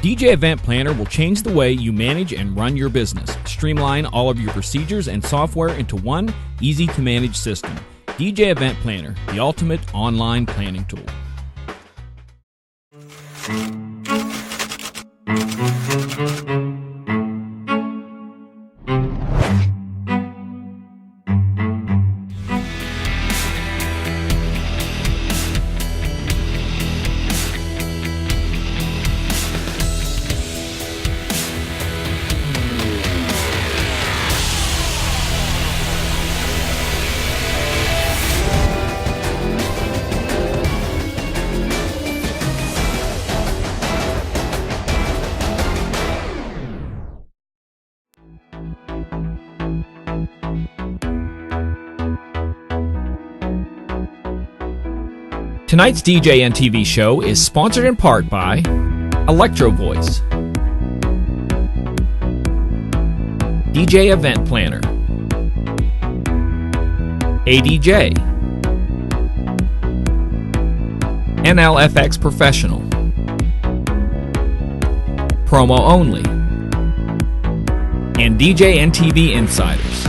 DJ Event Planner will change the way you manage and run your business. Streamline all of your procedures and software into one easy-to-manage system. DJ Event Planner, the ultimate online planning tool. Tonight's DJNTV show is sponsored in part by Electro Voice, DJ Event Planner, ADJ, NLFX Professional, Promo Only, and DJNTV Insiders.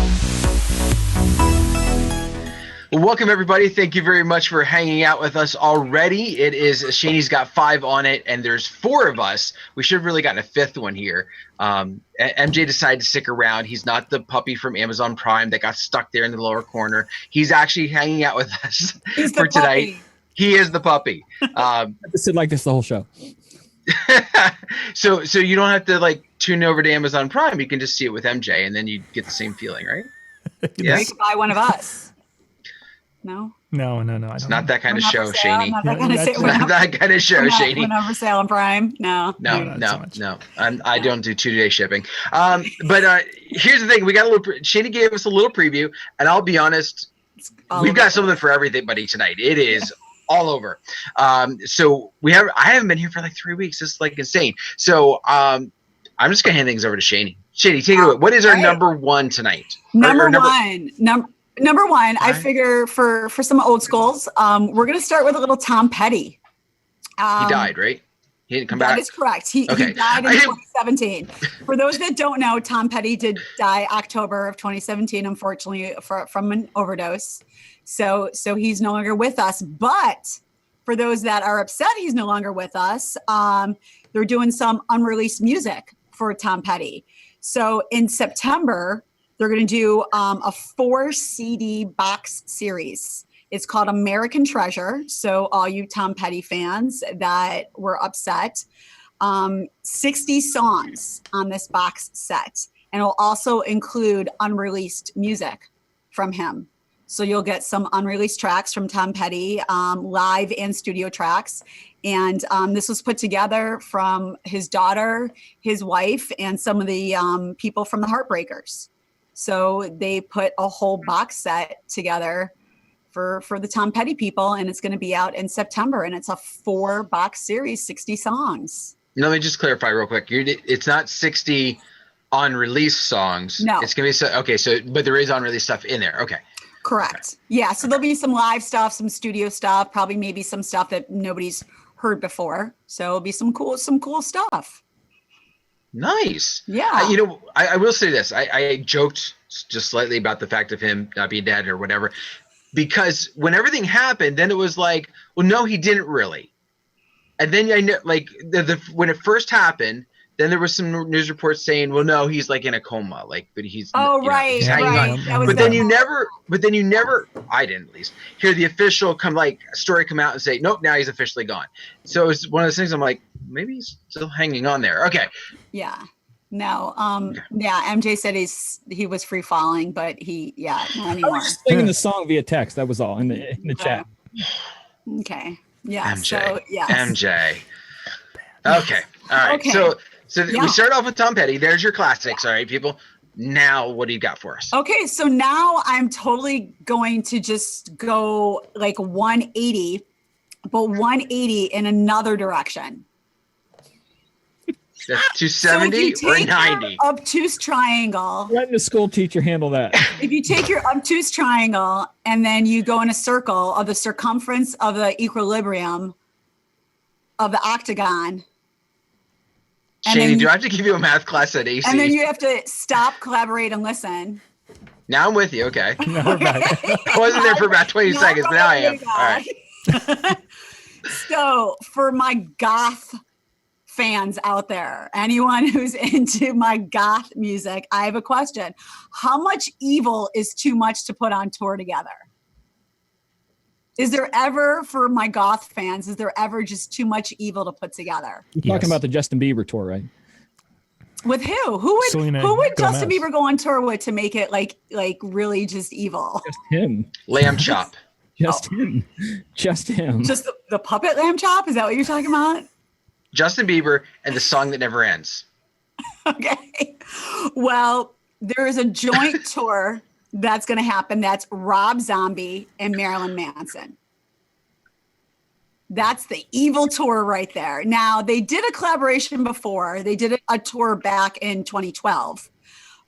Welcome, everybody. Thank you very much for hanging out with us already. It is Shani's got 5 on it, and there's 4 of us. We should have really gotten a 5th one here. MJ decided to stick around. He's not the puppy from Amazon Prime that got stuck there in the lower corner. He's actually hanging out with us for tonight. He is the puppy. I just sit like this the whole show. So you don't have to like tune over to Amazon Prime. You can just see it with MJ, and then you get the same feeling, right? Yes. You could buy one of us. No. No. It's not that kind of show, Shani. Not that kind of show. Not that kind of show, Shani. We're not for sale on Prime. No. I don't do 2-day shipping. But here's the thing: we got a little. Shani gave us a little preview, and I'll be honest, we've got something for everybody tonight. It is all over. So I haven't been here for like 3 weeks. It's like insane. So I'm just gonna hand things over to Shani. Shani, take it away. What is our number one tonight? Number one, I figure for some old schools, we're going to start with a little Tom Petty. He died, right? He didn't come back? That is correct. He died in 2017. For those that don't know, Tom Petty did die October of 2017, unfortunately, from an overdose. So he's no longer with us. But for those that are upset he's no longer with us, they're doing some unreleased music for Tom Petty. So in September, they're going to do a 4 CD box series. It's called American Treasure. So all you Tom Petty fans that were upset, 60 songs on this box set. And it'll also include unreleased music from him. So you'll get some unreleased tracks from Tom Petty, live and studio tracks. And this was put together from his daughter, his wife, and some of the people from the Heartbreakers. So they put a whole box set together for the Tom Petty people, and it's going to be out in September, and it's a 4-box series, 60 songs. Let me just clarify real quick. It's not 60 unreleased songs. No. It's going to be but there is unreleased stuff in there. Okay. Correct. Okay. Yeah. So there'll be some live stuff, some studio stuff, probably maybe some stuff that nobody's heard before. So it'll be some cool stuff. Nice. Yeah. I will say this. I joked just slightly about the fact of him not being dead or whatever, because when everything happened, then it was like, well, no, he didn't really. And then I know, like when it first happened, then there was some news reports saying, well, no, he's like in a coma, like, but he's right. But then you never, I didn't at least hear the official story come out and say, nope, now he's officially gone. So it's one of those things. I'm like, maybe he's still hanging on there. Okay. Yeah. No. Yeah. MJ said he was free falling, but not anymore. I was just singing the song via text. That was all in the chat. Okay. Yeah. MJ. So, yes. MJ. Okay. All right. Okay. So we start off with Tom Petty. There's your classics. All right, people. Now, what do you got for us? Okay. So now I'm totally going to just go like 180, but 180 in another direction. That's 270 or 90? Obtuse triangle. Letting the school teacher handle that. If you take your obtuse triangle and then you go in a circle of the circumference of the equilibrium of the octagon, Shani, do I have to give you a math class at AC? And then you have to stop, collaborate, and listen. Now I'm with you. Okay. Now we're back. I wasn't there for about 20 seconds, but now I am. All right. So for my goth fans out there, anyone who's into my goth music, I have a question. How much evil is too much to put on tour together? Is there ever, for my goth fans, is there ever just too much evil to put together? You're talking about the Justin Bieber tour, right? With who? Who would Justin Gomez. Bieber go on tour with to make it like really just evil? Just him. Lamb chop. Just him. Just him. Just the puppet lamb chop? Is that what you're talking about? Justin Bieber and the song that never ends. Okay. Well, there is a joint tour that's going to happen. That's Rob Zombie and Marilyn Manson. That's the evil tour right there. Now, they did a collaboration before. They did a tour back in 2012.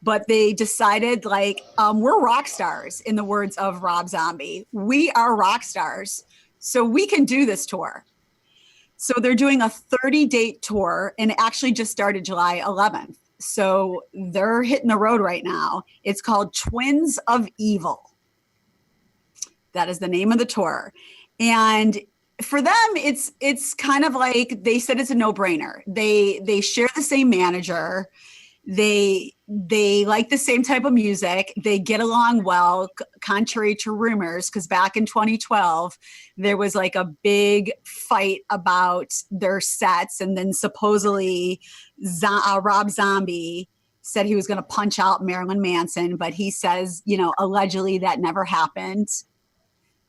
But they decided, we're rock stars, in the words of Rob Zombie. We are rock stars, so we can do this tour. So they're doing a 30-date tour, and it actually just started July 11th. So they're hitting the road right now. It's called Twins of Evil. That is the name of the tour. And for them, it's kind of like, they said it's a no-brainer. They share the same manager. They like the same type of music. They get along well, contrary to rumors, because back in 2012, there was like a big fight about their sets. And then supposedly Rob Zombie said he was going to punch out Marilyn Manson, but he says, allegedly that never happened.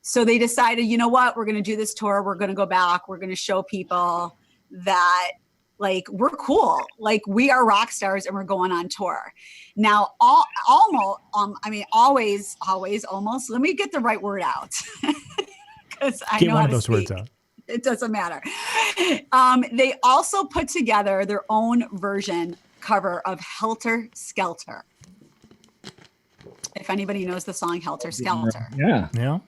So they decided, you know what, we're going to do this tour. We're going to go back. We're going to show people that we're cool. We are rock stars and we're going on tour. Now, always, let me get the right word out. Because I Get know one how of to those speak. words out. It doesn't matter. They also put together their own version cover of Helter Skelter. If anybody knows the song Helter Skelter. Yeah. Yeah.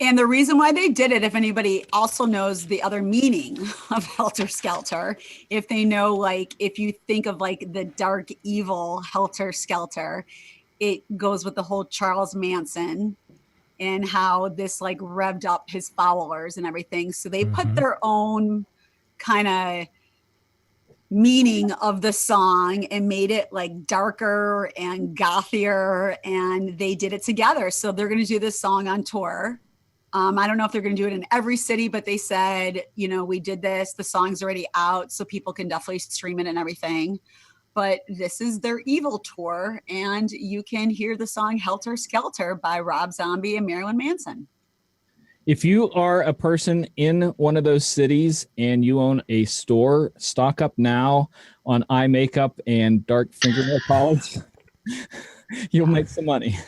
And the reason why they did it, if anybody also knows the other meaning of Helter Skelter, if they know, if you think of the dark, evil Helter Skelter, it goes with the whole Charles Manson and how this revved up his followers and everything. So they put their own kind of meaning of the song and made it darker and gothier, and they did it together. So they're going to do this song on tour. I don't know if they're going to do it in every city, but they said, we did this. The song's already out, so people can definitely stream it and everything. But this is their evil tour, and you can hear the song Helter Skelter by Rob Zombie and Marilyn Manson. If you are a person in one of those cities and you own a store, stock up now on eye makeup and dark fingernail polish. You'll make some money.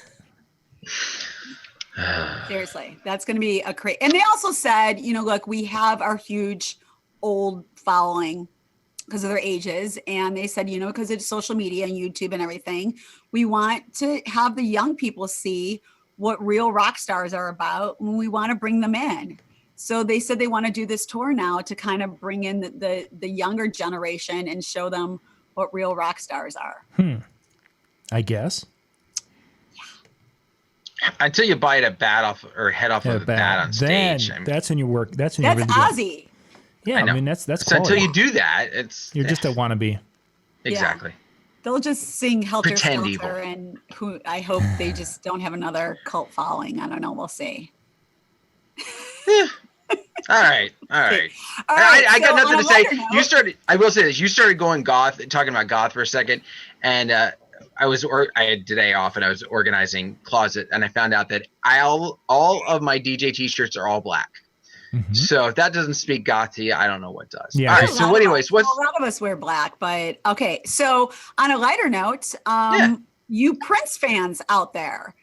Seriously, that's going to be a crazy. And they also said, we have our huge old following because of their ages. And they said, because it's social media and YouTube and everything, we want to have the young people see what real rock stars are about, and we want to bring them in. So they said they want to do this tour now to kind of bring in the younger generation and show them what real rock stars are. I guess. Until you bite a bat off or head off of a bat on stage. Then that's when you work. That's when That's you're really Ozzy. good. Yeah, I know. I mean that's So quality. until you do that, You're just a wannabe. exactly. They'll just sing Helter Pretend Skelter, and I hope they just don't have another cult following. I don't know. We'll see. All right. All right, I got so nothing on to a say. lighter note- You started. I will say this. You started going goth, talking about goth for a second, and I had today off, and I was organizing closet, and I found out that all of my DJ T-shirts are all black. So if that doesn't speak goth to you, I don't know what does. Yeah. All right. So anyways, a lot of us wear black, but okay. So on a lighter note, you Prince fans out there,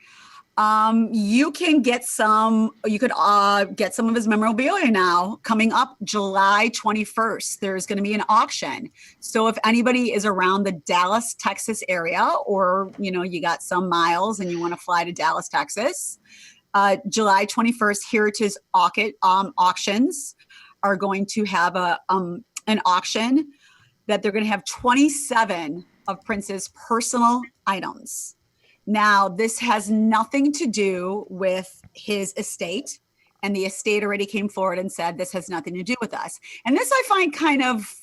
you can get some. You could get some of his memorabilia now. Coming up July 21st, there's going to be an auction. So if anybody is around the Dallas, Texas area, or you got some miles and you want to fly to Dallas, Texas, July 21st, Heritage Auctions are going to have an auction. that they're going to have 27 of Prince's personal items. Now, this has nothing to do with his estate, and the estate already came forward and said this has nothing to do with us. And this I find kind of,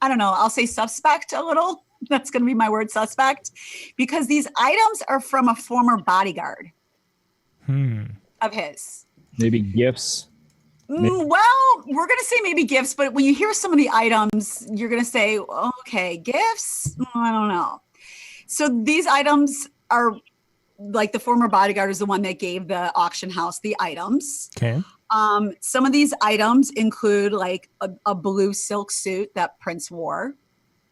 I don't know, I'll say suspect a little. That's going to be my word, suspect, because these items are from a former bodyguard of his. Maybe gifts. Well, we're going to say maybe gifts, but when you hear some of the items, you're going to say, okay, gifts? I don't know. So these items are like the former bodyguard is the one that gave the auction house the items. Okay. Some of these items include like a blue silk suit that Prince wore,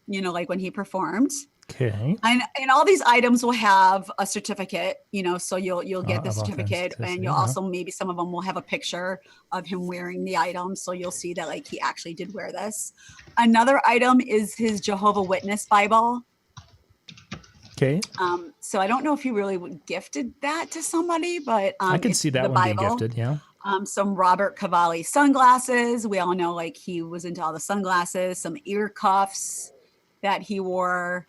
you know, like when he performed. Okay. And all these items will have a certificate, you know, so you'll get the certificate, and you'll also, maybe some of them will have a picture of him wearing the item. So you'll see that like he actually did wear this. Another item is his Jehovah Witness Bible. Okay. So I don't know if he really gifted that to somebody, but I can see that one being gifted. Yeah. Some Robert Cavalli sunglasses. We all know like he was into all the sunglasses, some ear cuffs that he wore.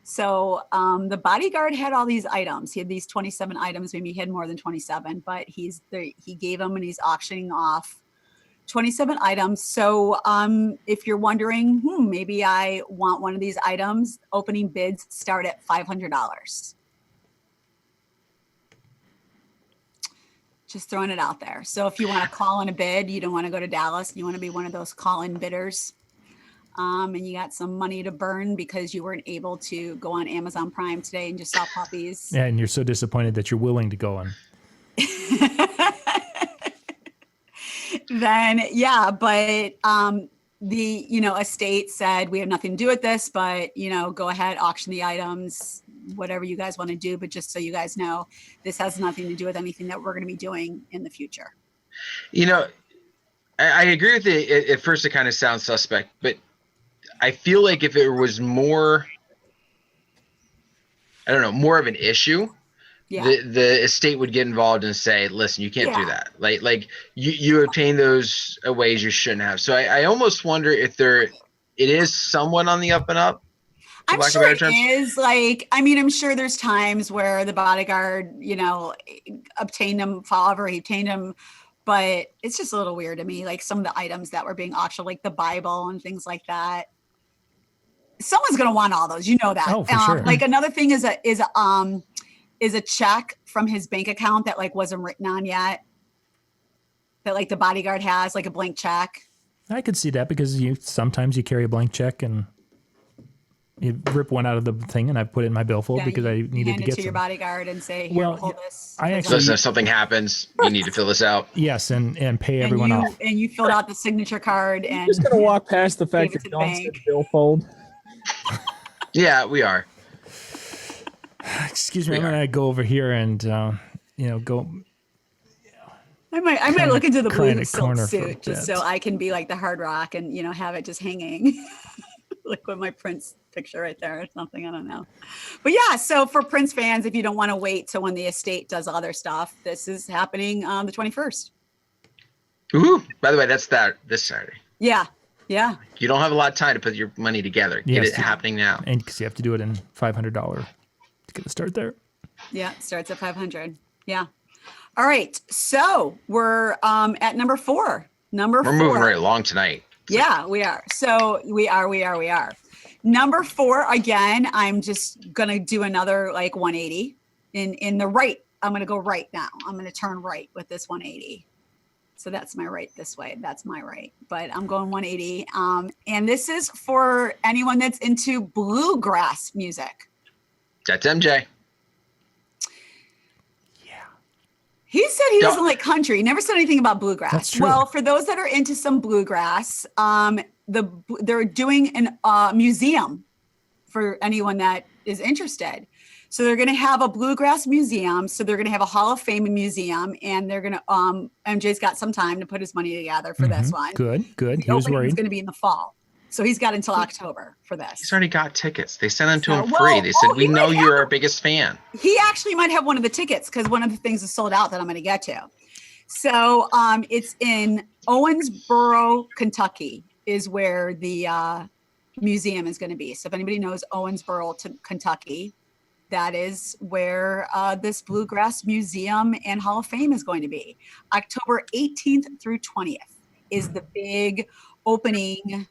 So the bodyguard had all these items. He had these 27 items. Maybe he had more than 27, but he gave them and he's auctioning off 27 items. So if you're wondering, maybe I want one of these items, opening bids start at $500. Just throwing it out there. So if you want to call in a bid, you don't want to go to Dallas, you want to be one of those call-in bidders, and you got some money to burn because you weren't able to go on Amazon Prime today and just saw puppies. Yeah, and you're so disappointed that you're willing to go on. Then, yeah, but the, you know, estate said we have nothing to do with this, but, you know, go ahead, auction the items, whatever you guys want to do. But just so you guys know, this has nothing to do with anything that we're going to be doing in the future. You know, I agree with it. At first, it kind of sounds suspect, but I feel like if it was more, I don't know, more of an issue, the estate would get involved and say, listen, you can't do that. Like you obtain those ways you shouldn't have. So I almost wonder if it is someone on the up and up. I'm sure it is. Like, I mean, I'm sure there's times where the bodyguard, you know, obtained them, however he obtained them. But it's just a little weird to me, like some of the items that were being auctioned, like the Bible and things like that. Someone's going to want all those. You know that. Oh, for sure. Like another thing is a check from his bank account that like wasn't written on yet. That like the bodyguard has, like a blank check. I could see that because sometimes you carry a blank check and you rip one out of the thing, and I put it in my billfold because I needed to get to your bodyguard and say, "Here, well, hold this." I actually, listen, if something happens, you need to fill this out. Yes, and pay everyone off. And you filled out the signature card, and just gonna walk past the fact that John said billfold. Yeah, we are. Excuse me, I'm gonna go over here and go. I might look into the blue silk corner suit just so I can be like the Hard Rock and have it just hanging, like with my Prince picture right there or something. I don't know, but yeah. So for Prince fans, if you don't want to wait till when the estate does all their stuff, this is happening on the 21st. Ooh! By the way, that's this Saturday. Yeah. You don't have a lot of time to put your money together. Get it happening now. And because you have to do it in $500 to get the start there. Yeah, it starts at 500. Yeah. All right. So we're at number 4. We're moving right along tonight. Yeah, we are. So we are. Number 4, again, I'm just going to do another like 180 in the right. I'm going to go right now. I'm going to turn right with this 180. So that's my right this way. That's my right. But I'm going 180. And this is for anyone that's into bluegrass music. That's MJ. He said he doesn't like country. He never said anything about bluegrass. That's true. Well, for those that are into some bluegrass, they're doing a museum for anyone that is interested. So they're going to have a bluegrass museum. So they're going to have a Hall of Fame museum, and they're going to MJ's got some time to put his money together for this one. Good. He was worried. worried. It's going to be in the fall. So he's got until October for this. He's already got tickets. They sent them to him free. They said, we know you're our biggest fan. He actually might have one of the tickets because one of the things is sold out that I'm going to get to. So it's in Owensboro, Kentucky is where the museum is going to be. So if anybody knows Owensboro to Kentucky, that is where this Bluegrass Museum and Hall of Fame is going to be. October 18th through 20th is the big opening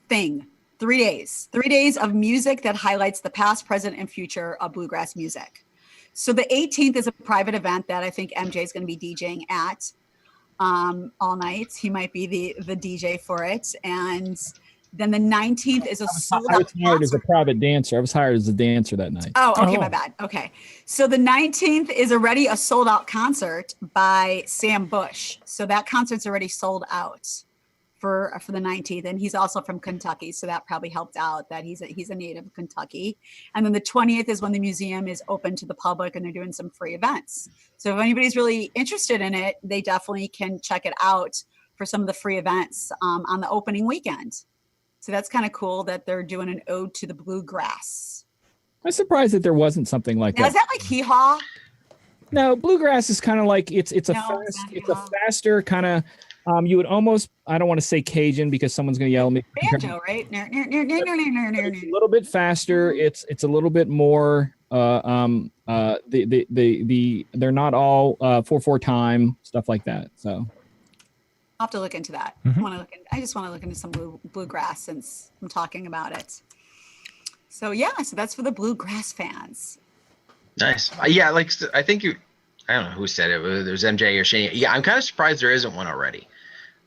thing. 3 days of music that highlights the past, present, and future of bluegrass music. So the 18th is a private event that I think MJ is going to be DJing at all night. He might be the DJ for it. And then the 19th is a sold out. I was hired as a private dancer. I was hired as a dancer that night. Oh, okay, my bad. Okay. So the 19th is already a sold out concert by Sam Bush. So that concert's already sold out for the 19th. And he's also from Kentucky. So that probably helped out that he's a native of Kentucky. And then the 20th is when the museum is open to the public and they're doing some free events. So if anybody's really interested in it, they definitely can check it out for some of the free events on the opening weekend. So that's kind of cool that they're doing an ode to the bluegrass. I'm surprised that there wasn't something like that. Is that like hee haw? No, bluegrass is kind of like it's a faster kind of. You would almost, I don't want to say Cajun because someo's going to yell at me. Banjo, right? It's a little bit faster. It's a little bit more. They're not all 4/4 time stuff like that. So I'll have to look into that. Mm-hmm. I just want to look into some bluegrass since I'm talking about it. So yeah, so that's for the bluegrass fans. Nice. Yeah, like I think I don't know who said it. Whether there's MJ or Shani. Yeah, I'm kind of surprised there isn't one already.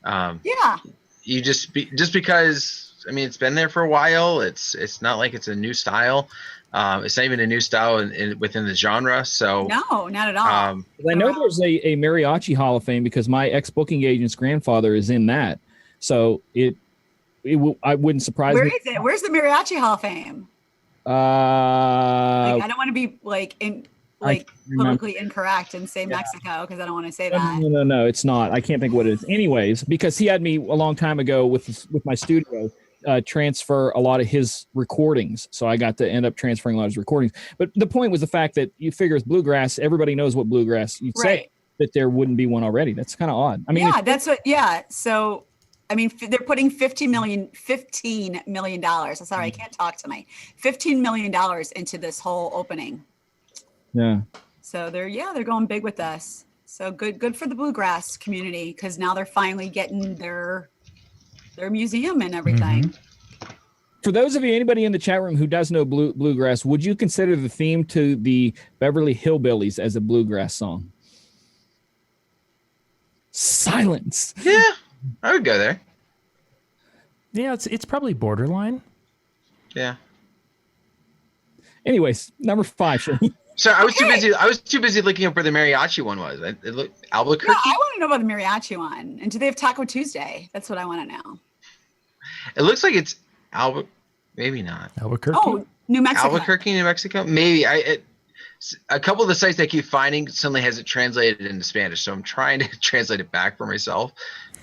Yeah. You just because I mean it's been there for a while. It's not like it's a new style. It's not even a new style within the genre. So no, not at all. I know there's a mariachi Hall of Fame because my ex-booking agent's grandfather is in that. So I wouldn't surprise me. Where is it? Where's the mariachi Hall of Fame? I don't want to be politically incorrect and say Mexico because I don't want to say that. No, it's not. I can't think what it is. Anyways, because he had me a long time ago with my studio transfer a lot of his recordings, so I got to end up transferring a lot of his recordings. But the point was the fact that you figure it's bluegrass. Everybody knows what bluegrass. You'd say that there wouldn't be one already. That's kind of odd. I mean, that's what. Yeah, so. I mean, they're putting $15 million. I'm sorry, I can't talk tonight. $15 million into this whole opening. Yeah. So they're going big with us. So good for the bluegrass community because now they're finally getting their museum and everything. Mm-hmm. For those of you, anybody in the chat room who does know bluegrass, would you consider the theme to the Beverly Hillbillies as a bluegrass song? Silence. Yeah. I would go there. Yeah, it's probably borderline. Yeah. Anyways, number 5. Sure. So I was too busy looking up where the mariachi one was. It looked Albuquerque. No, I want to know about the mariachi one. And do they have Taco Tuesday? That's what I want to know. It looks like it's maybe not. Albuquerque. Oh, New Mexico. Albuquerque, New Mexico. Maybe a couple of the sites I keep finding suddenly has it translated into Spanish, so I'm trying to translate it back for myself,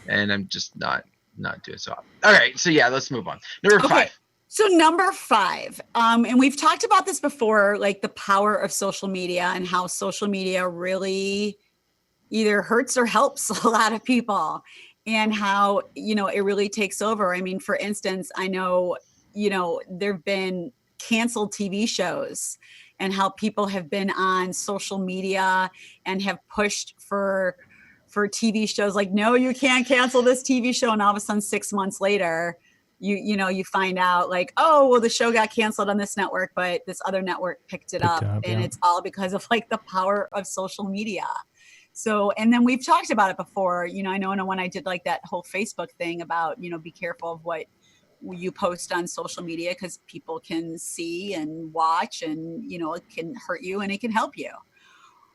and I'm just not doing so. All right, so yeah, let's move on. Number 5. So number 5, and we've talked about this before, like the power of social media and how social media really either hurts or helps a lot of people, and how it really takes over. I mean, for instance, I know there've been canceled TV shows. And how people have been on social media and have pushed for TV shows like, no, you can't cancel this TV show. And all of a sudden, 6 months later, you find out like, oh, well, the show got canceled on this network, but this other network picked it up. And it's all because of like the power of social media. So, and then we've talked about it before, I know when I did like that whole Facebook thing about, be careful of what you post on social media because people can see and watch and it can hurt you and it can help you.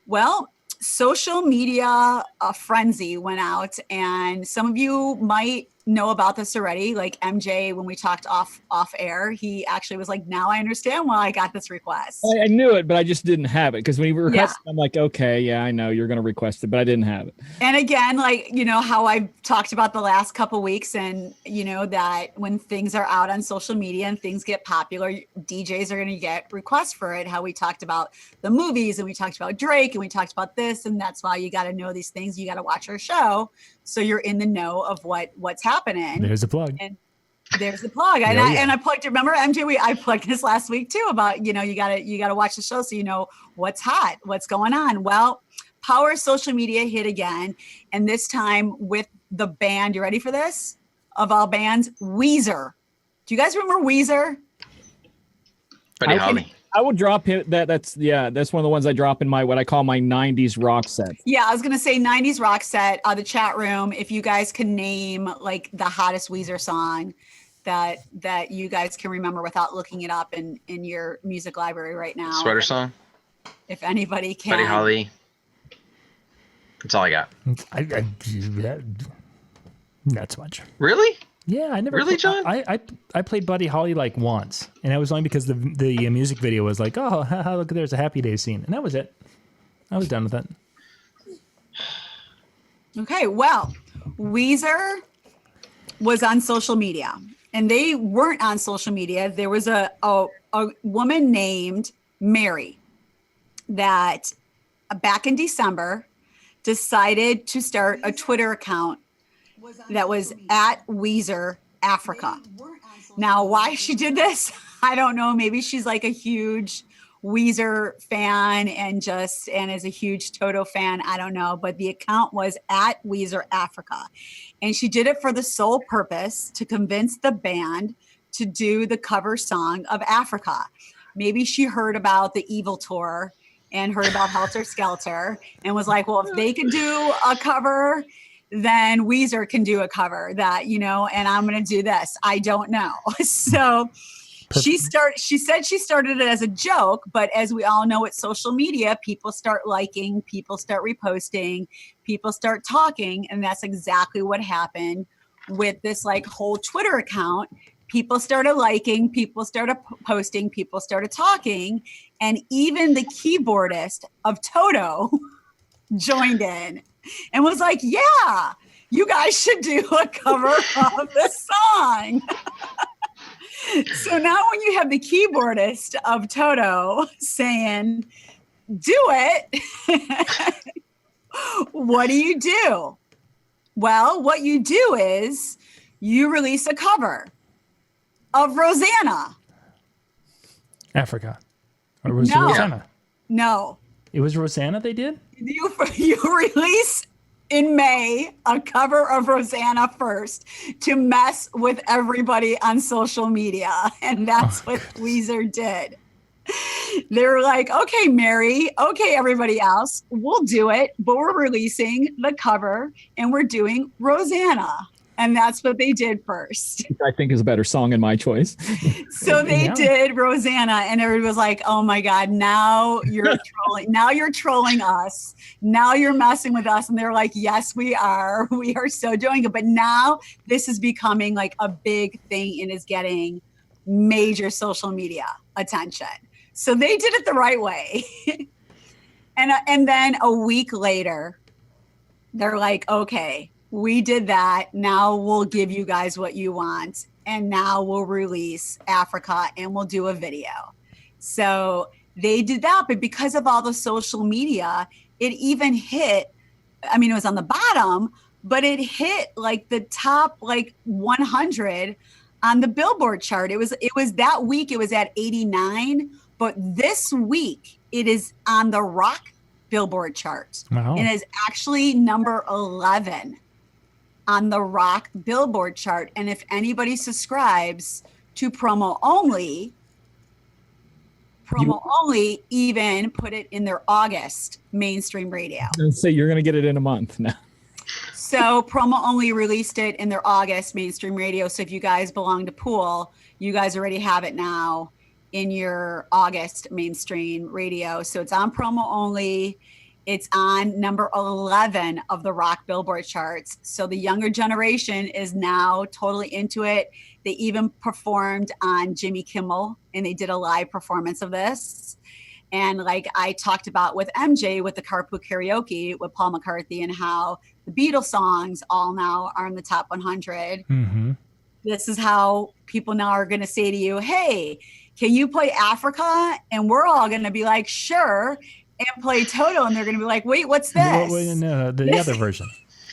Well, social media frenzy went out, and some of you might know about this already. Like MJ, when we talked off air, he actually was like, now I understand why I got this request. I knew it, but I just didn't have it because when he requested, I'm like, okay, yeah, I know you're going to request it, but I didn't have it. And again, like, how I've talked about the last couple weeks, and that when things are out on social media and things get popular, DJs are going to get requests for it. How we talked about the movies and we talked about Drake and we talked about this, and that's why you got to know these things. You got to watch our show so you're in the know of what's happening. There's a plug. And There's the plug. And I plugged it. Remember, MJ, I plugged this last week too about, you gotta watch the show so you know what's hot, what's going on. Well, power of social media hit again. And this time with the band, you ready for this? Of all bands, Weezer. Do you guys remember Weezer? Buddy Holly. I would drop it. That's one of the ones I drop in my what I call my 90s rock set. Yeah, I was gonna say 90s rock set. The chat room, if you guys can name like the hottest Weezer song that you guys can remember without looking it up in your music library right now. Sweater song. If anybody can. Buddy Holly. That's all I got. Not so much. Really? Yeah, I never. Really, John? I played Buddy Holly like once, and it was only because the music video was like, oh, look, there's a Happy Days scene, and that was it. I was done with that. Okay, well, Weezer was on social media, and they weren't on social media. There was a woman named Mary that back in December decided to start a Twitter account that was at Weezer Africa. Now, why she did this, I don't know. Maybe she's like a huge Weezer fan and is a huge Toto fan. I don't know. But the account was at Weezer Africa. And she did it for the sole purpose to convince the band to do the cover song of Africa. Maybe she heard about the Evil Tour and heard about Helter Skelter and was like, well, if they could do a cover, then Weezer can do a cover that, and I'm going to do this. I don't know. So she said she started it as a joke, but as we all know, with social media, people start liking, people start reposting, people start talking. And that's exactly what happened with this like whole Twitter account. People started liking, people started posting, people started talking. And even the keyboardist of Toto joined in and was like, yeah, you guys should do a cover of this song. So now when you have the keyboardist of Toto saying, do it, what do? Well, what you do is you release a cover of Rosanna. Africa. Or was it Rosanna? No. It was Rosanna they did? You release in May a cover of Rosanna first to mess with everybody on social media. And that's what Weezer did. They were like, okay, Mary, okay, everybody else, we'll do it, but we're releasing the cover and we're doing Rosanna. And that's what they did first. I think is a better song in my choice. So they did Rosanna, and everybody was like, oh my God, now you're trolling. Now you're trolling us. Now you're messing with us. And they're like, yes, we are. We are so doing it. But now this is becoming like a big thing and is getting major social media attention. So they did it the right way. And then a week later, they're like, okay, we did that. Now we'll give you guys what you want. And now we'll release Africa and we'll do a video. So they did that. But because of all the social media, it even hit, I mean, it was on the bottom, but it hit like the top like 100 on the Billboard chart. It was that week, it was at 89. But this week, it is on the rock Billboard chart. Wow. It is actually number 11 on the rock Billboard chart. And if anybody subscribes to Promo Only even put it in their August mainstream radio. So you're going to get it in a month now. So Promo Only released it in their August mainstream radio. So if you guys belong to Pool, you guys already have it now in your August mainstream radio. So it's on Promo Only. It's on number 11 of the rock Billboard charts. So the younger generation is now totally into it. They even performed on Jimmy Kimmel, and they did a live performance of this. And like I talked about with MJ with the Carpool Karaoke with Paul McCartney and how the Beatles songs all now are in the top 100. Mm-hmm. This is how people now are going to say to you, hey, can you play Africa? And we're all going to be like, sure. And play Toto, and they're going to be like, wait, what's this? No, the other version.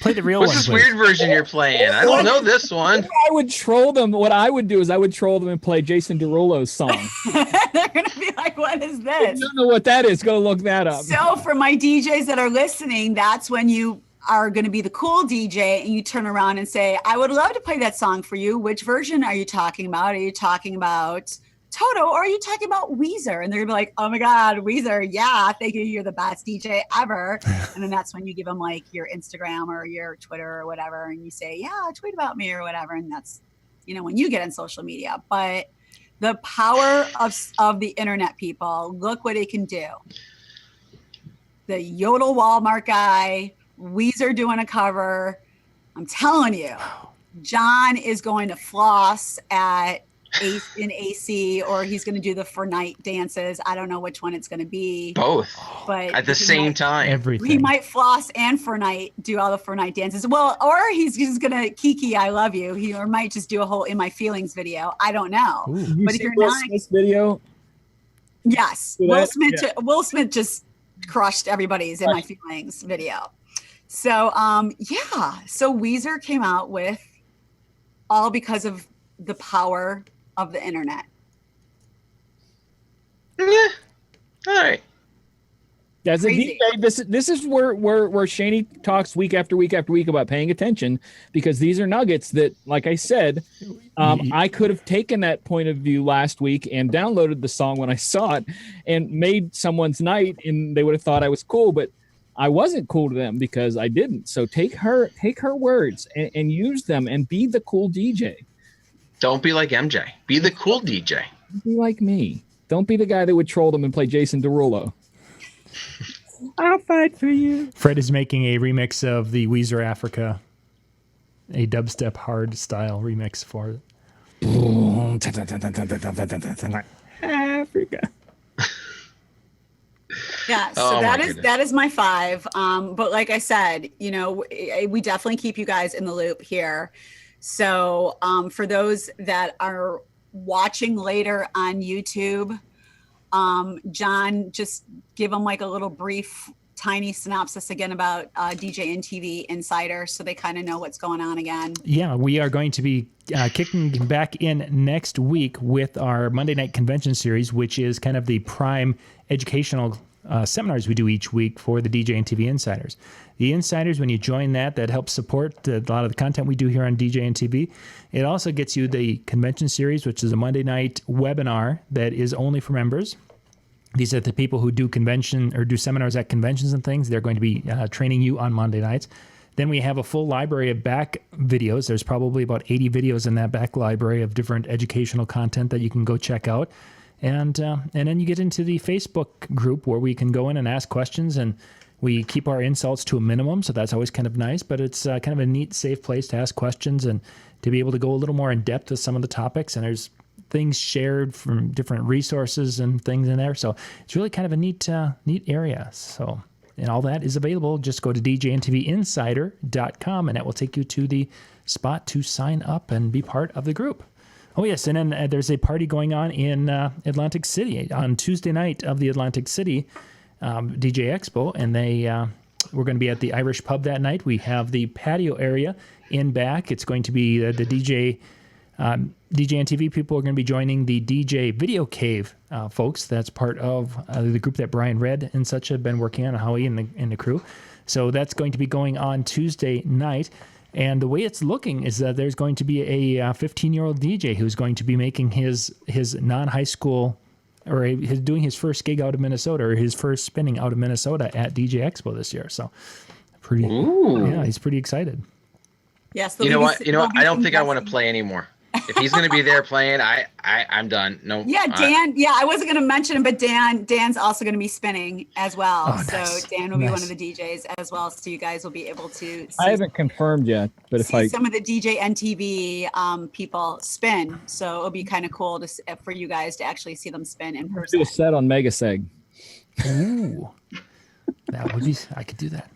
Play the real What's one. this please. weird version you're playing? I don't know this one. I would troll them. What I would do is I would troll them and play Jason Derulo's song. They're going to be like, what is I this? don't know what that is. Go look that up. So for my DJs that are listening, that's when you are going to be the cool DJ and you turn around and say, I would love to play that song for you. Which version are you talking about? Are you talking about Toto or are you talking about Weezer? And they're gonna be like, oh my God, Weezer. Yeah, thank you. You're the best DJ ever. And then that's when you give them like your Instagram or your Twitter or whatever. And you say, yeah, tweet about me or whatever. And that's, when you get on social media. But the power of the internet, people, look what it can do. The Yodel Walmart guy, Weezer doing a cover. I'm telling you, John is going to floss in AC, or he's going to do the for night dances. I don't know which one it's going to be. Both, but at the same time. Everything. He might floss and for night do all the for night dances. Well, or he's just going to Kiki, I love you. He or might just do a whole In My Feelings video. I don't know. Ooh. But if you're Will not, Smith's video, yes, that? Will Smith just crushed everybody's In My Feelings video. So so Weezer came out with all because of the power of the internet. Yeah. All right. as a Crazy. DJ, this is where Shani talks week after week after week about paying attention, because these are nuggets that, like I said, I could have taken that point of view last week and downloaded the song when I saw it and made someone's night, and they would have thought I was cool, but I wasn't cool to them because I didn't. So take her words and use them and be the cool DJ. Don't be like MJ. Be the cool DJ. Be like me. Don't be the guy that would troll them and play Jason Derulo. I'll fight for you. Fred is making a remix of the Weezer Africa, a dubstep hard style remix for it. Africa. Yeah, so Oh, that is my 5. But like I said, we definitely keep you guys in the loop here. So for those that are watching later on YouTube, John, just give them like a little brief, tiny synopsis again about DJNTV Insider, so they kind of know what's going on again. Yeah, we are going to be kicking back in next week with our Monday Night Convention series, which is kind of the prime educational seminars we do each week for the DJNTV Insiders. The Insiders, when you join that helps support a lot of the content we do here on DJNTV. It also gets you the convention series, which is a Monday night webinar that is only for members. These are the people who do convention or do seminars at conventions and things. They're going to be training you on Monday nights. Then we have a full library of back videos. There's probably about 80 videos in that back library of different educational content that you can go check out. And then you get into the Facebook group where we can go in and ask questions, and we keep our insults to a minimum. So that's always kind of nice, but it's kind of a neat, safe place to ask questions and to be able to go a little more in depth with some of the topics. And there's things shared from different resources and things in there. So it's really kind of a neat area. So, and all that is available. Just go to DJNTVinsider.com and that will take you to the spot to sign up and be part of the group. Oh, yes. And then there's a party going on in Atlantic City on Tuesday night of the Atlantic City DJ Expo. And we're going to be at the Irish Pub that night. We have the patio area in back. It's going to be the DJNTV people are going to be joining the DJ Video Cave folks. That's part of the group that Brian Red and such have been working on, Howie and the crew. So that's going to be going on Tuesday night. And the way it's looking is that there's going to be a 15-year-old DJ who's going to be making his non-high school, or doing his first gig out of Minnesota, or his first spinning out of Minnesota at DJ Expo this year. So he's pretty excited. Yes. You know what? I don't think I want to play anymore. If he's going to be there playing, I'm done. No. Yeah, Dan. I wasn't going to mention him, but Dan's also going to be spinning as well. Oh, nice. So Dan will be one of the DJs as well. So you guys will be able to see, I haven't confirmed yet, but if some of the DJNTV people spin. So it'll be kind of cool for you guys to actually see them spin in person. do a set on Megaseg. Ooh, that would be. I could do that.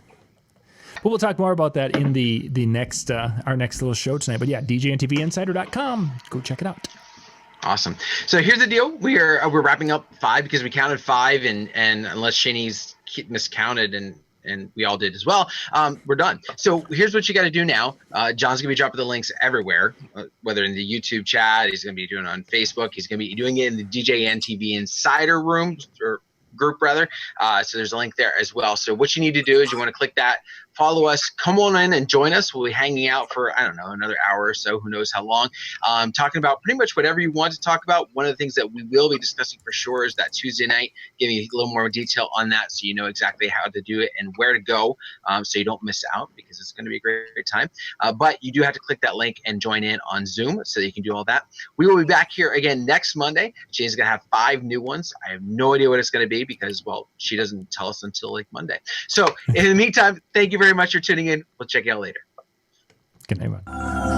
But we'll talk more about that in the next our next little show tonight. But yeah, DJNTVinsider.com. Go check it out. Awesome. So here's the deal. We're wrapping up 5 because we counted 5, and unless Shani's miscounted and and we all did as well. We're done. So here's what you got to do now. John's gonna be dropping the links everywhere, whether in the YouTube chat, he's gonna be doing it on Facebook, he's gonna be doing it in the DJNTV Insider Room or group rather. So there's a link there as well. So what you need to do is you want to click that, follow us, come on in and join us. We'll be hanging out for, I don't know, another hour or so, who knows how long, talking about pretty much whatever you want to talk about. One of the things that we will be discussing for sure is that Tuesday night, giving you a little more detail on that so you know exactly how to do it and where to go, so you don't miss out, because it's going to be a great time. But you do have to click that link and join in on Zoom so that you can do all that. We will be back here again next Monday. Jane's going to have 5 new ones. I have no idea what it's going to be because, well, she doesn't tell us until like Monday. So in the meantime, thank you very much for tuning in. We'll check you out later. Good night, everyone.